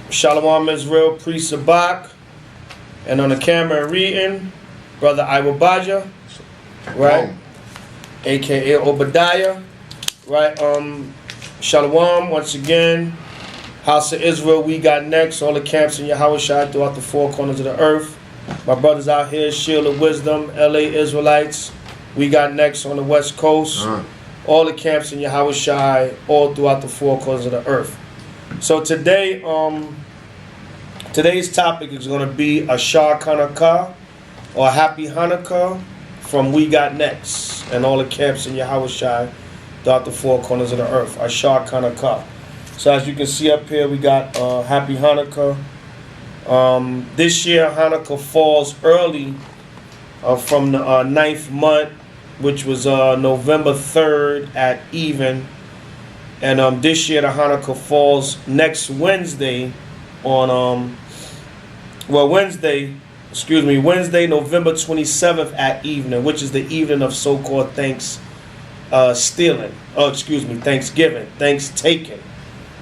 Shalom Israel, priest Zabach, and on the camera reading, brother Iwabaja, right? AKA Obadiah, right? Shalom once again. House of Israel, we got next. All the camps in Yahushua throughout the four corners of the earth. My brothers out here, Shield of Wisdom, LA Israelites, we got next on the West Coast. All the camps in Yahushua, all throughout the four corners of the earth. So today, today's topic is going to be a Shar Hanukkah, or Happy Hanukkah, from We Got Next, and all the camps in Yahushua throughout the four corners of the earth. A Shar Hanukkah. So as you can see up here, we got Happy Hanukkah. This year, Hanukkah falls early from the 9th month, which was November 3rd at even. And this year, the Hanukkah falls next Wednesday on, Wednesday, November 27th at evening, which is the evening of so-called Thanksgiving, Thanksgiving.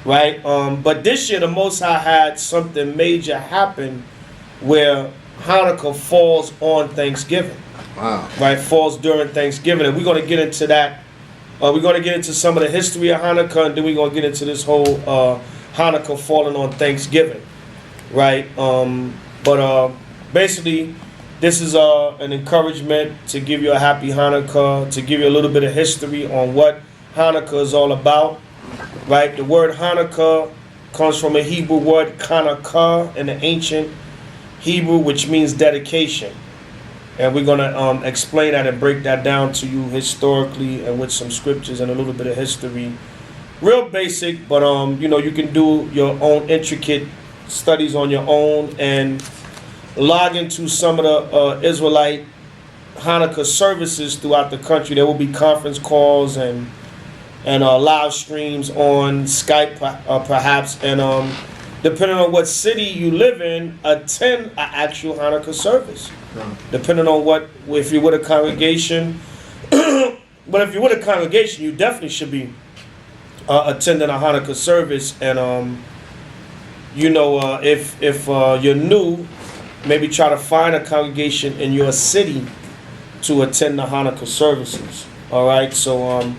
Right, but this year the Most High had something major happen where Hanukkah falls on Thanksgiving. Wow! Right, falls during Thanksgiving, and we're going to get into that. We're going to get into some of the history of Hanukkah, and then we're going to get into this whole Hanukkah falling on Thanksgiving. Right, basically, this is an encouragement to give you a happy Hanukkah, to give you a little bit of history on what Hanukkah is all about. Right, the word Hanukkah comes from a Hebrew word Hanukkah in the ancient Hebrew, which means dedication, and we're gonna explain that and break that down to you historically and with some scriptures and a little bit of history. Real basic, but you can do your own intricate studies on your own and log into some of the Israelite Hanukkah services throughout the country. There will be conference calls and live streams on Skype, perhaps, and depending on what city you live in, attend an actual Hanukkah service. Depending on if you're with a congregation, but if you're with a congregation, you definitely should be attending a Hanukkah service. And if you're new, maybe try to find a congregation in your city to attend the Hanukkah services. All right, so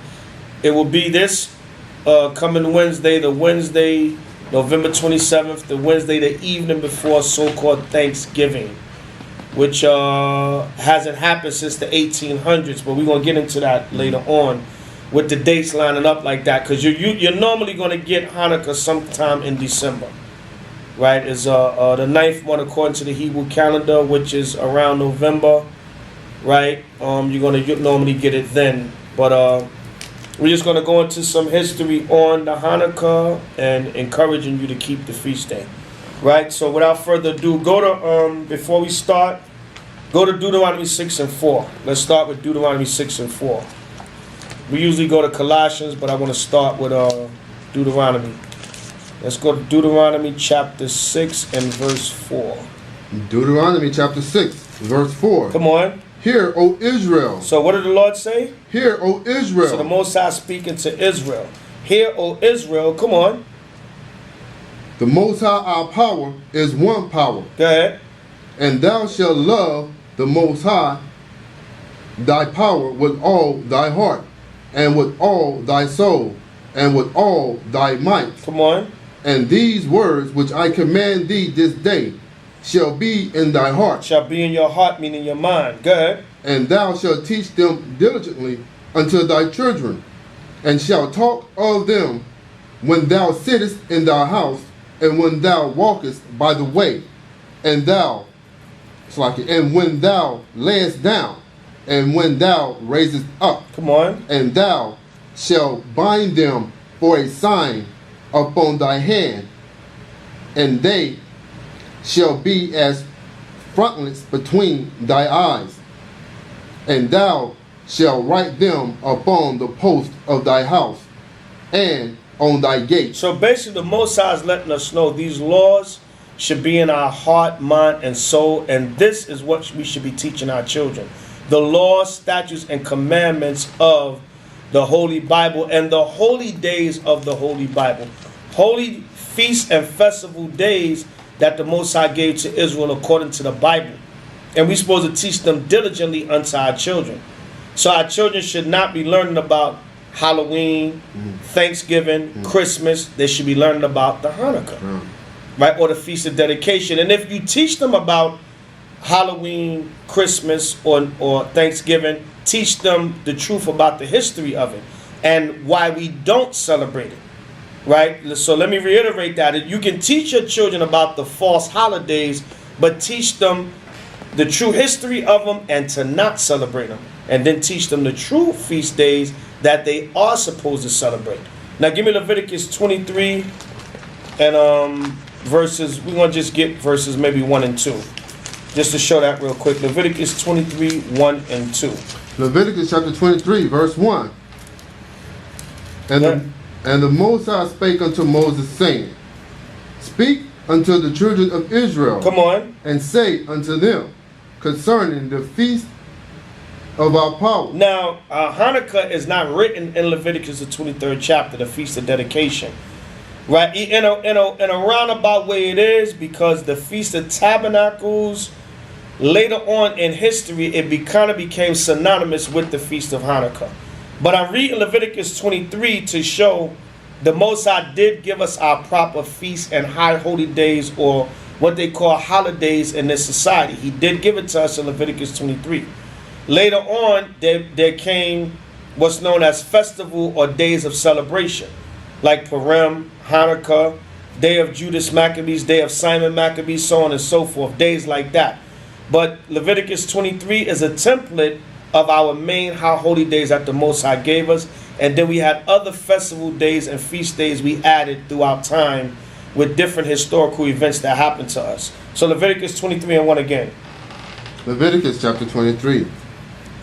it will be this coming Wednesday, November 27th, the Wednesday, the evening before so-called Thanksgiving, which hasn't happened since the 1800s, but we're going to get into that later on with the dates lining up like that, because you're normally going to get Hanukkah sometime in December, right? It's the 9th one according to the Hebrew calendar, which is around November, right? You're going to normally get it then, but we're just going to go into some history on the Hanukkah and encouraging you to keep the feast day. Right? So without further ado, before we start, go to Deuteronomy 6 and 4. Let's start with Deuteronomy 6 and 4. We usually go to Colossians, but I want to start with Deuteronomy. Let's go to Deuteronomy chapter 6 and verse 4. Deuteronomy chapter 6, verse 4. Come on. Hear, O Israel. So what did the Lord say? Hear, O Israel. So the Most High speaking to Israel. Hear, O Israel. Come on. The Most High our power is one power. Go ahead. And thou shalt love the Most High thy power with all thy heart, and with all thy soul, and with all thy might. Come on. And these words which I command thee this day shall be in thy heart. Shall be in your heart, meaning your mind. Go ahead. And thou shalt teach them diligently unto thy children, and shalt talk of them when thou sittest in thy house, and when thou walkest by the way, and when thou layest down, and when thou raisest up. Come on. And thou shalt bind them for a sign upon thy hand, and they shall be as frontlets between thy eyes, and thou shalt write them upon the post of thy house and on thy gate. So basically the Most High is letting us know these laws should be in our heart, mind, and soul, and this is what we should be teaching our children. The laws, statutes, and commandments of the Holy Bible and the holy days of the Holy Bible. holy feasts and festival days that the Most High gave to Israel according to the Bible. And we're supposed to teach them diligently unto our children. So our children should not be learning about Halloween, Thanksgiving, Christmas. They should be learning about the Hanukkah, right? Or the Feast of Dedication. And if you teach them about Halloween, Christmas, or Thanksgiving, teach them the truth about the history of it and why we don't celebrate it, right? So let me reiterate that. You can teach your children about the false holidays, but teach them the true history of them and to not celebrate them. And then teach them the true feast days that they are supposed to celebrate. Now give me Leviticus 23 and verses, we're going to just get verses maybe 1 and 2. Just to show that real quick. Leviticus 23, 1 and 2. Leviticus chapter 23, verse 1. And the Most High spake unto Moses, saying, Speak unto the children of Israel. Come on. And say unto them concerning the feast of our power. Now, Hanukkah is not written in Leviticus the 23rd chapter, the Feast of Dedication. Right? In a roundabout way it is, because the Feast of Tabernacles, later on in history, it kind of became synonymous with the Feast of Hanukkah. But I'm reading Leviticus 23 to show the Most High did give us our proper feasts and high holy days, or what they call holidays in this society. He did give it to us in Leviticus 23. Later on, there came what's known as festival or days of celebration, like Purim, Hanukkah, Day of Judas Maccabees, Day of Simon Maccabees, so on and so forth, days like that. But Leviticus 23 is a template of our main high holy days that the Most High gave us. And then we had other festival days and feast days we added throughout time with different historical events that happened to us. So Leviticus 23 and 1 again. Leviticus chapter 23,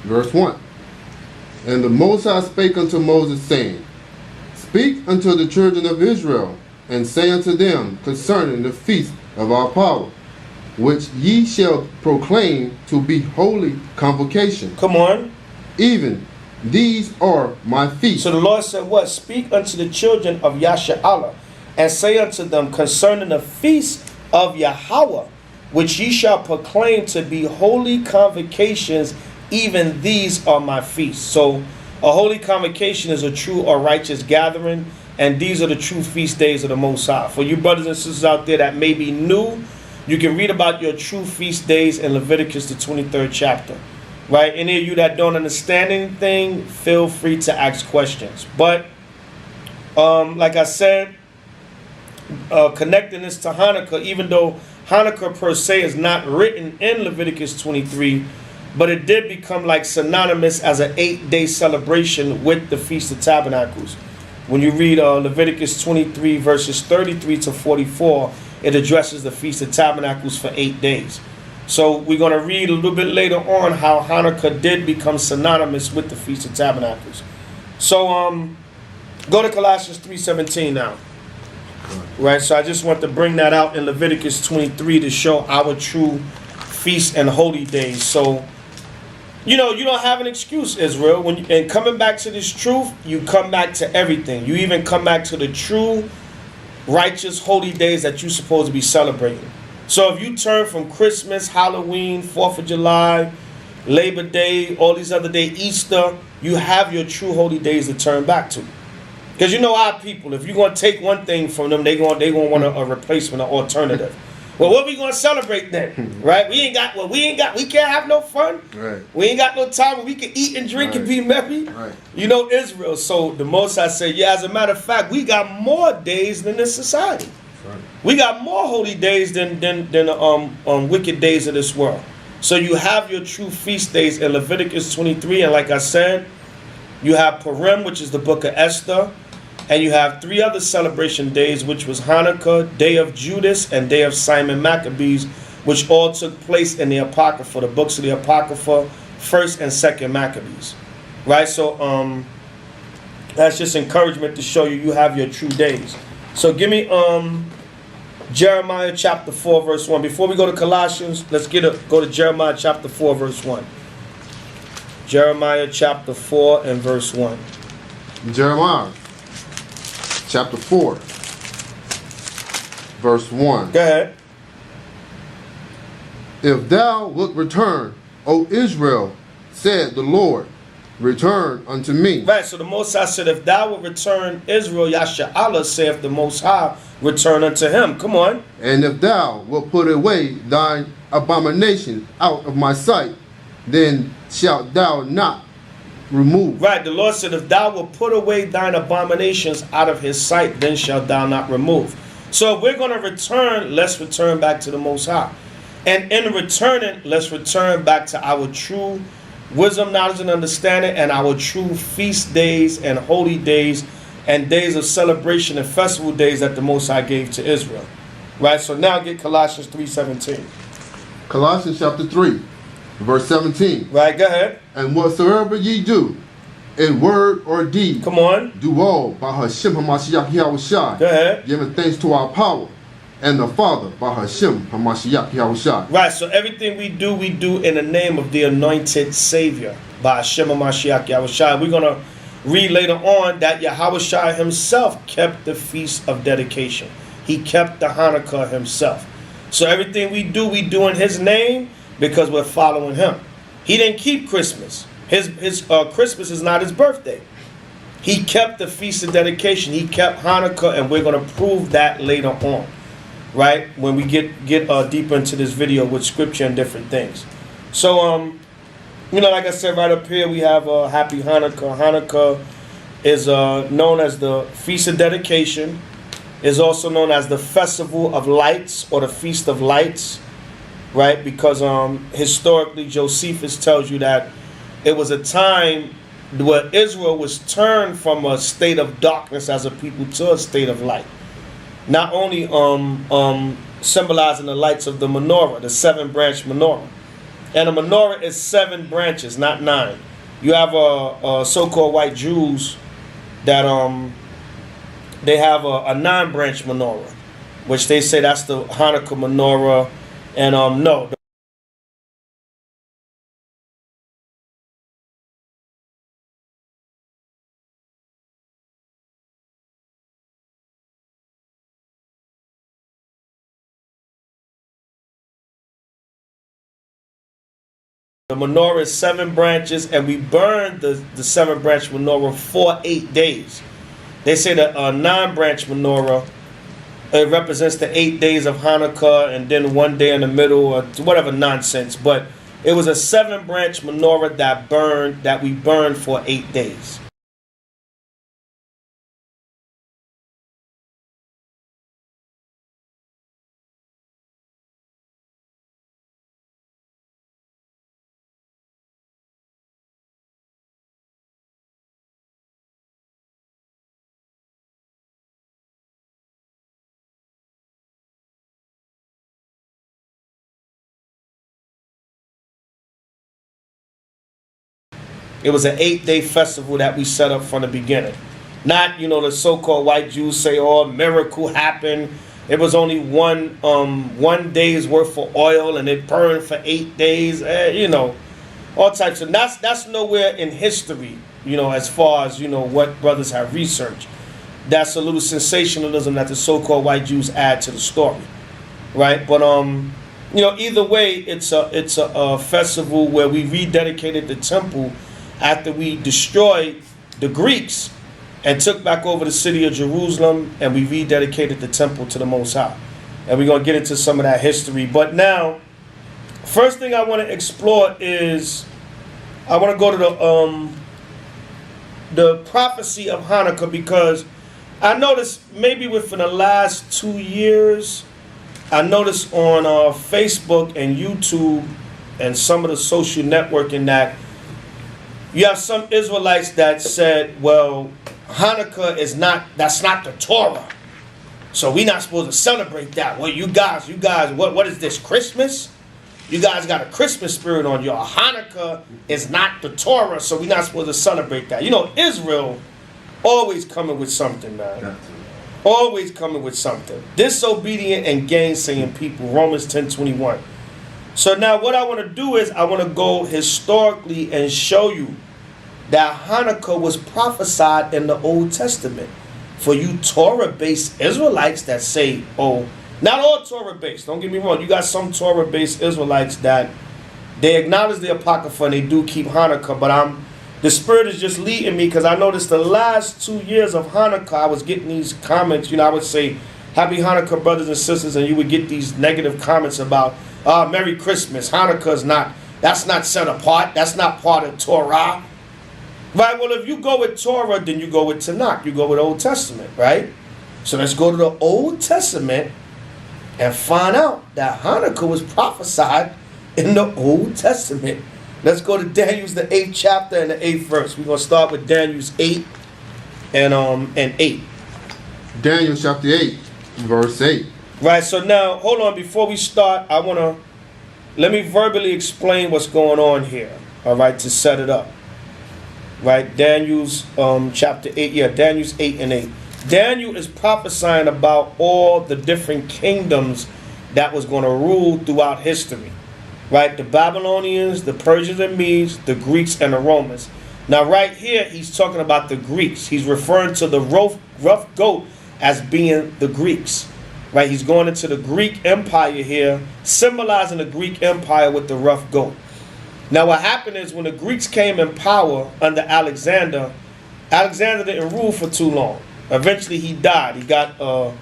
verse 1. And the Most High spake unto Moses, saying, Speak unto the children of Israel, and say unto them concerning the feast of our power, which ye shall proclaim to be holy convocation. Come on. Even these are my feasts. So the Lord said what? Speak unto the children of Yasha'Allah, and say unto them concerning the feast of Yahweh, which ye shall proclaim to be holy convocations, even these are my feasts. So a holy convocation is a true or righteous gathering, and these are the true feast days of the Most High. For you brothers and sisters out there that may be new, you can read about your true feast days in Leviticus the 23rd chapter. Right? Any of you that don't understand anything, feel free to ask questions. But like I said, connecting this to Hanukkah, even though Hanukkah per se is not written in Leviticus 23, but it did become like synonymous as an 8-day celebration with the Feast of Tabernacles. When you read Leviticus 23 verses 33 to 44, it addresses the Feast of Tabernacles for 8 days. So we're going to read a little bit later on how Hanukkah did become synonymous with the Feast of Tabernacles. So go to Colossians 3:17 now. Right, so I just want to bring that out in Leviticus 23 to show our true feast and holy days. So, you know, you don't have an excuse, Israel. And coming back to this truth, you come back to everything. You even come back to the true, righteous, holy days that you're supposed to be celebrating. So if you turn from Christmas, Halloween, 4th of July, Labor Day, all these other days, Easter, you have your true holy days to turn back to. Because you know our people, if you're going to take one thing from them, they're going to want a replacement, an alternative. Well, what we going to celebrate then? Right? We can't have no fun. Right. We ain't got no time where we can eat and drink and be merry. Right. You know, Israel. So the Most High said, yeah, as a matter of fact, we got more days than this society. Right. We got more holy days than wicked days of this world. So you have your true feast days in Leviticus 23. And like I said, you have Purim, which is the book of Esther. And you have 3 other celebration days, which was Hanukkah, Day of Judas, and Day of Simon Maccabees, which all took place in the Apocrypha, the books of the Apocrypha, 1st and 2nd Maccabees. Right? So that's just encouragement to show you have your true days. So give me Jeremiah chapter 4, verse 1. Before we go to Colossians, let's go to Jeremiah chapter 4, verse 1. Jeremiah chapter 4 and verse 1. Jeremiah chapter 4 verse 1. Go ahead. If thou wilt return, O Israel, said the Lord, return unto me. Right, so the Most High said, if thou will return Israel, Yasha'Allah saith the Most High, return unto him. Come on. And if thou wilt put away thine abomination out of my sight, then shalt thou not remove. Right, the Lord said, if thou will put away thine abominations out of his sight, then shalt thou not remove. So if we're going to return, let's return back to the Most High. And in returning, let's return back to our true wisdom, knowledge, and understanding, and our true feast days and holy days and days of celebration and festival days that the Most High gave to Israel. Right, so now get Colossians 3:17. Colossians chapter 3, verse 17. Right, go ahead. And whatsoever ye do, in word or deed, Come on. do all by Hashem HaMashiach Yahushua, Go ahead. giving thanks to our power and the Father by Hashem HaMashiach Yahushua. Right, so everything we do in the name of the anointed Savior by Hashem HaMashiach Yahushua. We're going to read later on that Yahushua himself kept the Feast of Dedication. He kept the Hanukkah himself. So everything we do in his name because we're following him. He didn't keep Christmas. His Christmas is not his birthday. He kept the Feast of Dedication. He kept Hanukkah, and we're going to prove that later on. Right, when we get deeper into this video with scripture and different things. So like I said, right up here we have Happy Hanukkah. Hanukkah is known as the Feast of Dedication. Is also known as the Festival of Lights or the Feast of Lights. Right, because historically Josephus tells you that it was a time where Israel was turned from a state of darkness as a people to a state of light. Not only symbolizing the lights of the menorah, the 7-branch menorah. And a menorah is 7 branches, not 9. You have so-called white Jews that they have a 9-branch menorah, which they say that's the Hanukkah menorah. And no. The menorah is 7 branches, and we burn the 7-branch menorah for 8 days. They say that a 9-branch menorah, it represents the 8 days of Hanukkah, and then 1 day in the middle, or whatever nonsense. But it was a 7-branch menorah that we burned for 8 days. It was an 8-day festival that we set up from the beginning. Not, the so-called white Jews say, oh, a miracle happened. It was only one day's worth of oil and it burned for 8 days. All types of, that's nowhere in history, as far as, what brothers have researched. That's a little sensationalism that the so-called white Jews add to the story. Right? But, either way, it's a festival where we rededicated the temple after we destroyed the Greeks and took back over the city of Jerusalem, and we rededicated the temple to the Most High. And we're going to get into some of that history. But now, first thing I want to explore is, I want to go to the prophecy of Hanukkah, because I noticed maybe within the last 2 years, I noticed on Facebook and YouTube and some of the social networking that you have some Israelites that said, well, Hanukkah that's not the Torah. So we're not supposed to celebrate that. Well, you guys, what is this, Christmas? You guys got a Christmas spirit on you. Hanukkah is not the Torah, so we're not supposed to celebrate that. Israel always coming with something, man. Always coming with something. Disobedient and gainsaying people, Romans 10:21. So now what I want to do is I want to go historically and show you that Hanukkah was prophesied in the Old Testament. For you Torah-based Israelites that say, oh, Not all Torah-based, don't get me wrong. You got some Torah-based Israelites that they acknowledge the Apocrypha and they do keep Hanukkah, but the Spirit is just leading me because I noticed the last 2 years of Hanukkah, I was getting these comments. I would say, Happy Hanukkah, brothers and sisters, and you would get these negative comments about, Merry Christmas. Hanukkah's that's not set apart. That's not part of Torah. Right, well, if you go with Torah, then you go with Tanakh. You go with Old Testament, right? So let's go to the Old Testament and find out that Hanukkah was prophesied in the Old Testament. Let's go to Daniel's, the 8th chapter and the 8th verse. We're going to start with Daniel's 8 and 8. Daniel chapter 8, verse 8. Right, so now, hold on. Before we start, let me verbally explain what's going on here, all right, to set it up. Right, Daniel's chapter 8, Daniel's 8 and 8. Daniel is prophesying about all the different kingdoms that was going to rule throughout history. Right, the Babylonians, the Persians and Medes, the Greeks and the Romans. Now right here, he's talking about the Greeks. He's referring to the rough goat as being the Greeks. Right, he's going into the Greek Empire here, symbolizing the Greek Empire with the rough goat. Now what happened is when the Greeks came in power under Alexander, Alexander didn't rule for too long. Eventually he died. He got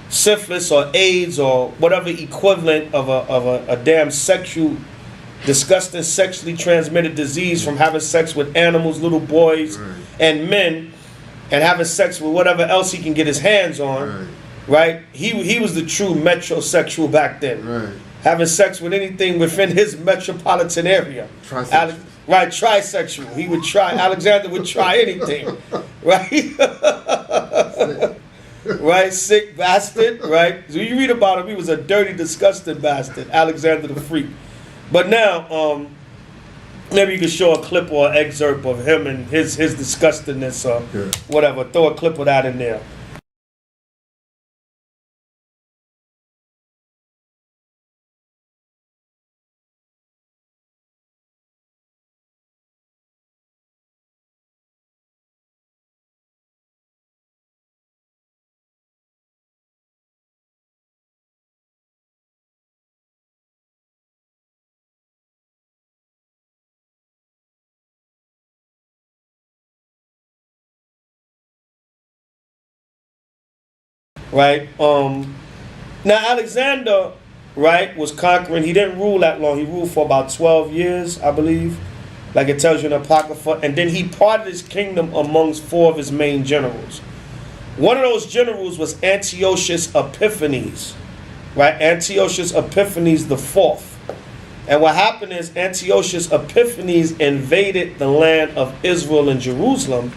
syphilis or AIDS or whatever equivalent of a damn disgusting sexually transmitted disease from having sex with animals, little boys and men, and having sex with whatever else he can get his hands on. Right? He was the true metrosexual back then. Right. Having sex with anything within his metropolitan area. Trisexual. He would try. Alexander would try anything. Right? Right? Sick bastard. Right? So you read about him, he was a dirty, disgusting bastard. Alexander the Freak. But now, maybe you can show a clip or an excerpt of him and his disgustingness or whatever. Throw a clip of that in there. Right? Now Alexander, right, was conquering. He didn't rule that long. He ruled for about 12 years, I believe. Like it tells you in the Apocrypha. And then he parted his kingdom amongst 4 of his main generals. One of those generals was Antiochus Epiphanes. Right? Antiochus Epiphanes the 4th. And what happened is Antiochus Epiphanes invaded the land of Israel and Jerusalem.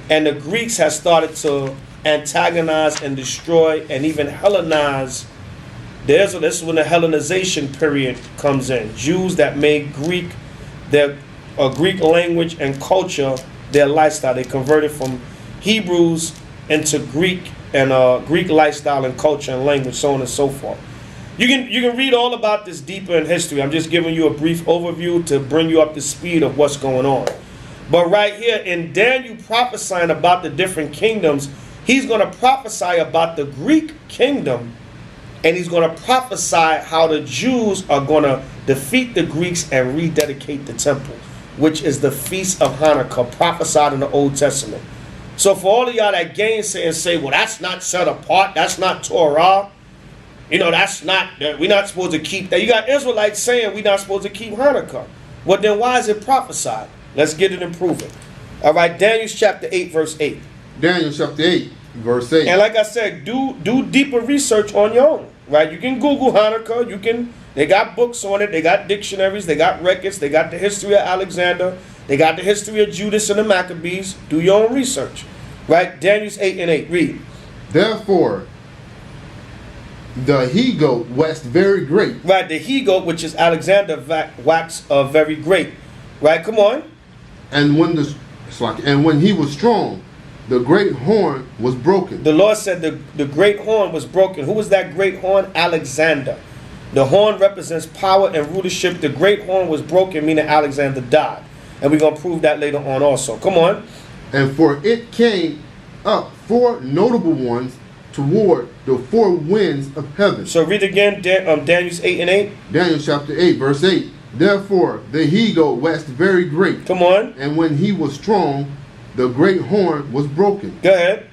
And the Greeks had started to antagonize and destroy and even Hellenize. This is when the Hellenization period comes in. Jews that made Greek language and culture their lifestyle. They converted from Hebrews into Greek and Greek lifestyle and culture and language, so on and so forth. You can read all about this deeper in history. I'm just giving you a brief overview to bring you up to speed of what's going on. But right here in Daniel prophesying about the different kingdoms, he's going to prophesy about the Greek kingdom, and he's going to prophesy how the Jews are going to defeat the Greeks and rededicate the temple, which is the Feast of Hanukkah, prophesied in the Old Testament. So for all of y'all that gainsay and say, well, that's not set apart, that's not Torah, that's not, we're not supposed to keep that. You got Israelites saying we're not supposed to keep Hanukkah. Well, then why is it prophesied? Let's get it and prove it. All right, Daniel chapter 8, verse 8. Daniel chapter 8, verse 8. And like I said, do deeper research on your own, right? You can Google Hanukkah. They got books on it. They got dictionaries. They got records. They got the history of Alexander. They got the history of Judas and the Maccabees. Do your own research, right? Daniel's 8 and 8. Read. Therefore, the he-goat waxed very great. Right, the he-goat, which is Alexander, waxed very great. Right, come on. And when he was strong, the great horn was broken. The Lord said the great horn was broken. Who was that great horn? Alexander. The horn represents power and rulership. The great horn was broken, meaning Alexander died. And we're going to prove that later on also. Come on. And for it came up 4 notable ones, toward the four winds of heaven. So read again, Daniel's 8 and 8. Daniel chapter 8, verse 8. Therefore the he-goat waxed very great, Come on. and when he was strong, the great horn was broken. Go ahead.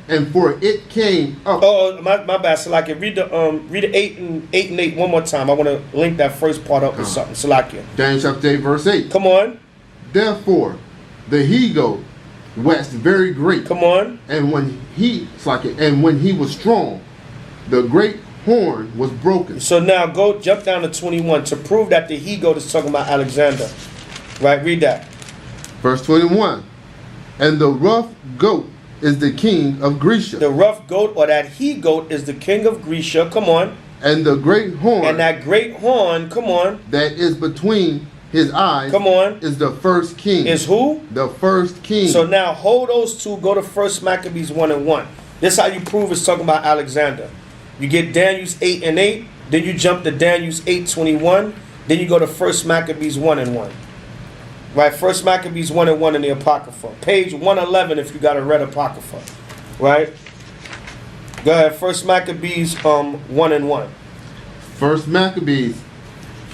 And for it came up. Oh, my bad. Salakia. Read the 8 and 8 one more time. I want to link that first part up with something. Salakia. Daniel chapter 8, verse 8. Come on. Therefore the he-goat waxed very great, Come on. and when he was strong, the great horn was broken. So now jump down to 21 to prove that the he-goat is talking about Alexander. Right? Read that. Verse 21. And the rough goat is the king of Grecia. The rough goat or that he-goat is the king of Grecia. Come on. And the great horn, And that great horn, come on, that is between his eyes, come on, is the first king. is who? The first king. So now hold those two, go to 1 Maccabees 1 and 1. This is how you prove it's talking about Alexander. You get Daniel's 8 and 8, then you jump to Daniel's 8:21, then you go to 1 Maccabees 1 and 1. Right, 1 Maccabees 1 and 1 in the Apocrypha. Page 111 if you got a red Apocrypha. Right? Go ahead, 1 Maccabees 1 and 1. 1 Maccabees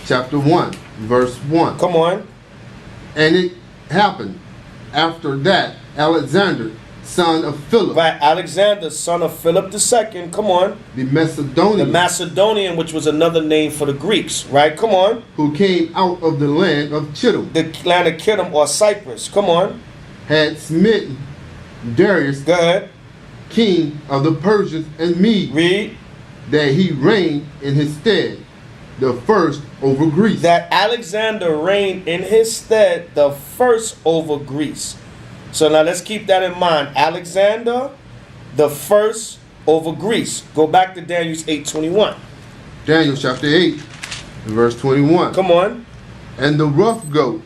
chapter 1, verse 1. Come on. And it happened after that, Alexander, son of Philip, Right, Alexander, son of Philip II, come on. the The Macedonian, Macedonian, which was another name for the Greeks, right? Come on. who came out of the land of Chittim, The land of Kittim or Cyprus, come on. had smitten Darius, Go ahead. king of the Persians and Medes, Read. that he reigned in his stead, the first over Greece. That Alexander reigned in his stead the first over Greece. So now let's keep that in mind. Alexander, the first over Greece. Go back to Daniel's 8:21. Daniel chapter 8, verse 21. Come on. And the rough goat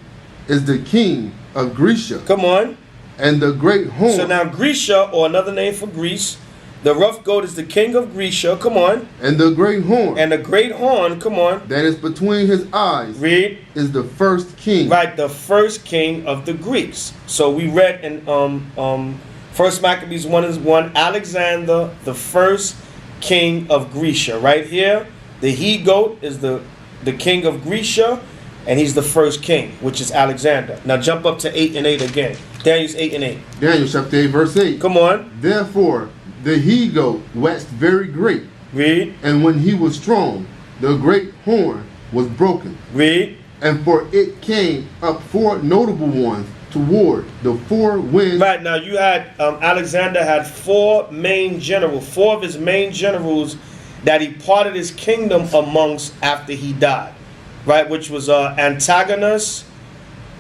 is the king of Grecia, Come on. and the great horn. So now Grecia, or another name for Greece, the rough goat is the king of Grecia. Come on. And the great horn, And the great horn, come on. that is between his eyes, Read. is the first king. Right, the first king of the Greeks. So we read in 1 Maccabees 1 is 1, Alexander, the first king of Grecia. Right here, the he-goat is the king of Grecia, and he's the first king, which is Alexander. Now jump up to 8 and 8 again. Daniel's 8 and 8. Daniel chapter 8, verse 8. Come on, Therefore the he-goat waxed very great, read, and when he was strong, the great horn was broken. read. And for it came up four notable ones toward the four winds. Right, now you had, Alexander had four of his main generals that he parted his kingdom amongst after he died. Right, which was Antigonus,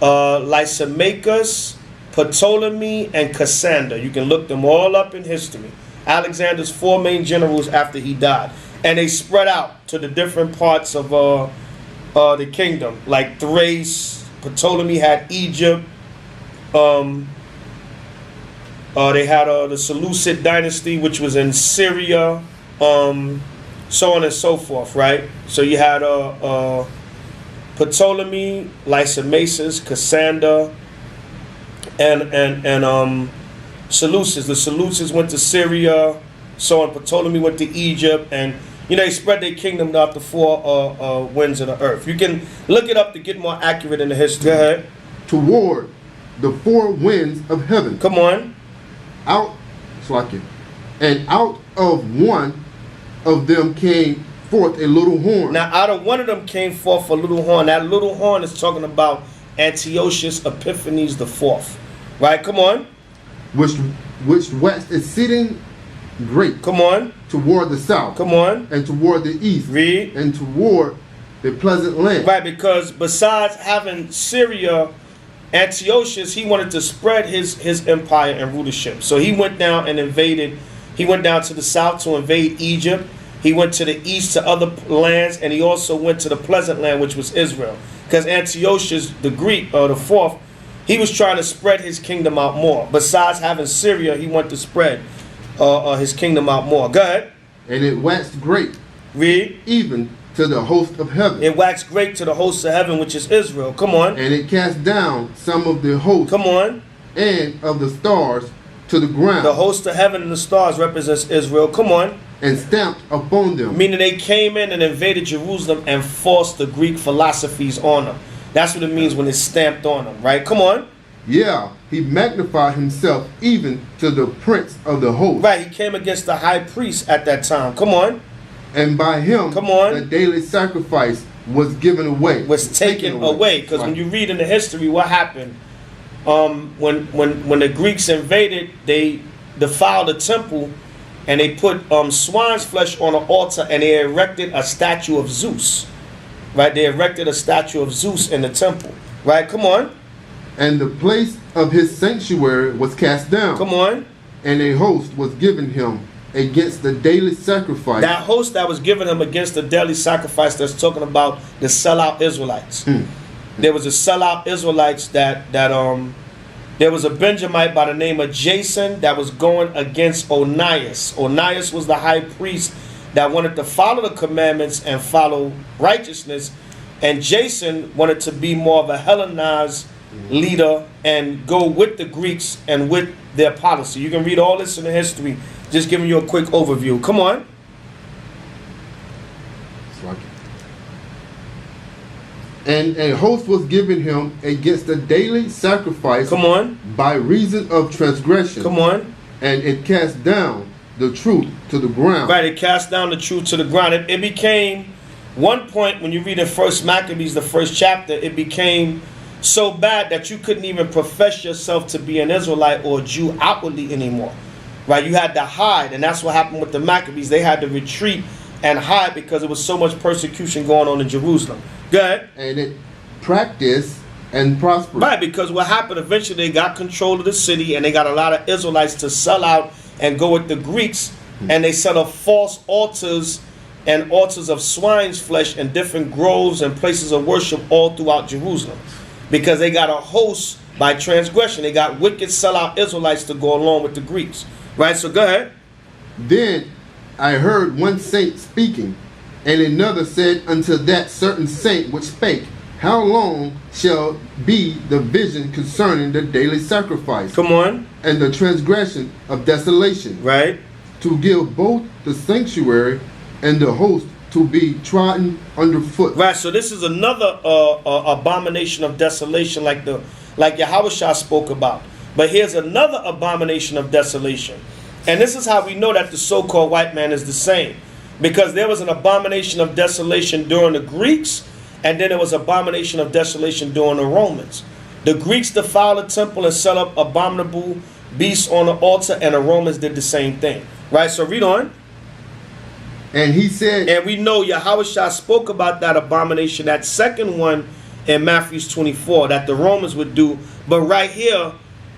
Lysimachus, Ptolemy, and Cassander. You can look them all up in history. Alexander's four main generals after he died. And they spread out to the different parts of the kingdom. Like Thrace, Ptolemy had Egypt. They had the Seleucid dynasty, which was in Syria. So on and so forth, right? So you had Ptolemy, Lysimachus, Cassander, and Seleucus. The Seleucids went to Syria, so on. Ptolemy went to Egypt, and they spread their kingdom out the four winds of the earth. You can look it up to get more accurate in the history. Go ahead. Toward the four winds of heaven. Come on. And out of one of them came forth a little horn. Now, out of one of them came forth a little horn. That little horn is talking about Antiochus Epiphanes the Fourth. Right? Come on. Which waxed exceeding great. Come on. Toward the south. Come on. And toward the east. Read. And toward the pleasant land. Right, because besides having Syria, Antiochus, he wanted to spread his empire and rulership. So he went down and invaded. He went down to the south to invade Egypt. He went to the east to other lands, and he also went to the pleasant land, which was Israel. Because Antiochus, the Greek, the fourth, he was trying to spread his kingdom out more. Besides having Syria, he wanted to spread his kingdom out more. Go ahead. And it waxed great. Read. Even to the host of heaven. It waxed great to the host of heaven, which is Israel. Come on. And it cast down some of the hosts. Come on. And of the stars to the ground. The host of heaven and the stars represents Israel. Come on. And stamped upon them. Meaning they came in and invaded Jerusalem and forced the Greek philosophies on them. That's what it means when it's stamped on them, right? Come on. Yeah, he magnified himself even to the prince of the host. Right, he came against the high priest at that time. Come on. And by him, come on, the daily sacrifice was given away. Was taken away. Because when you read in the history what happened, when the Greeks invaded, they defiled the temple and they put swine's flesh on an altar and they erected a statue of Zeus. Right, they erected a statue of Zeus in the temple. Right, come on. And the place of his sanctuary was cast down. Come on. And a host was given him against the daily sacrifice. That host that was given him against the daily sacrifice, that's talking about the sellout Israelites. There was a sellout Israelites that there was a Benjamite by the name of Jason that was going against Onias. Onias was the high priest that wanted to follow the commandments and follow righteousness. And Jason wanted to be more of a Hellenized leader and go with the Greeks and with their policy. You can read all this in the history, just giving you a quick overview. Come on. And a host was given him against the daily sacrifice. Come on. By reason of transgression. Come on. And it cast down the truth to the ground. Right, it cast down the truth to the ground. It became, one point when you read in First Maccabees, the first chapter, it became so bad that you couldn't even profess yourself to be an Israelite or a Jew outwardly anymore. Right, you had to hide, and that's what happened with the Maccabees. They had to retreat and hide because there was so much persecution going on in Jerusalem. Go ahead. And it practiced and prospered. Right, because what happened, eventually they got control of the city and they got a lot of Israelites to sell out and go with the Greeks, and they set up false altars and altars of swine's flesh and different groves and places of worship all throughout Jerusalem. Because they got a host by transgression. They got wicked sellout Israelites to go along with the Greeks. Right, so go ahead. Then I heard one saint speaking, and another said unto that certain saint which spake, how long shall be the vision concerning the daily sacrifice? Come on. And the transgression of desolation. Right. To give both the sanctuary and the host to be trodden underfoot. Right, so this is another abomination of desolation like Yahushua spoke about. But here's another abomination of desolation. And this is how we know that the so-called white man is the same. Because there was an abomination of desolation during the Greeks, and then there was abomination of desolation during the Romans. The Greeks defiled the temple and set up abominable beasts on the altar, and the Romans did the same thing. Right, so read on. And he said, and we know Yahushua spoke about that abomination, that second one in Matthew 24, that the Romans would do. But right here,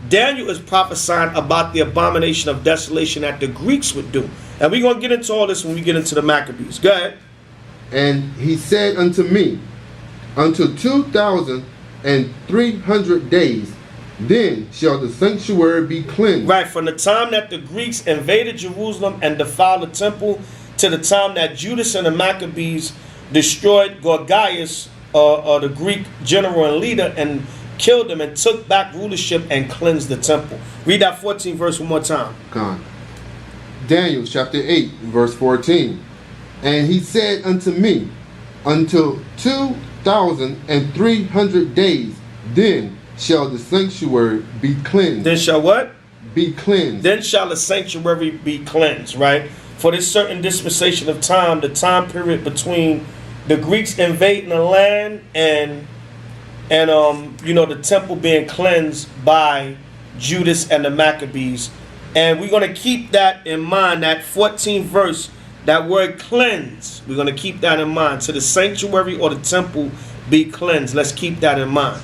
Daniel is prophesying about the abomination of desolation that the Greeks would do. And we're going to get into all this when we get into the Maccabees. Go ahead. And he said unto me, unto 2,300 days, then shall the sanctuary be cleansed. Right, from the time that the Greeks invaded Jerusalem and defiled the temple to the time that Judas and the Maccabees destroyed Gorgias, the Greek general and leader, and killed him and took back rulership and cleansed the temple. Read that 14th verse one more time. God. Daniel chapter 8, verse 14. And he said unto me, until 2,300 days, then shall the sanctuary be cleansed. Then shall what? Be cleansed. Then shall the sanctuary be cleansed, right? For this certain dispensation of time, the time period between the Greeks invading the land and the temple being cleansed by Judas and the Maccabees. And we're going to keep that in mind, that 14th verse, that word cleanse. We're going to keep that in mind. So the sanctuary or the temple be cleansed. Let's keep that in mind.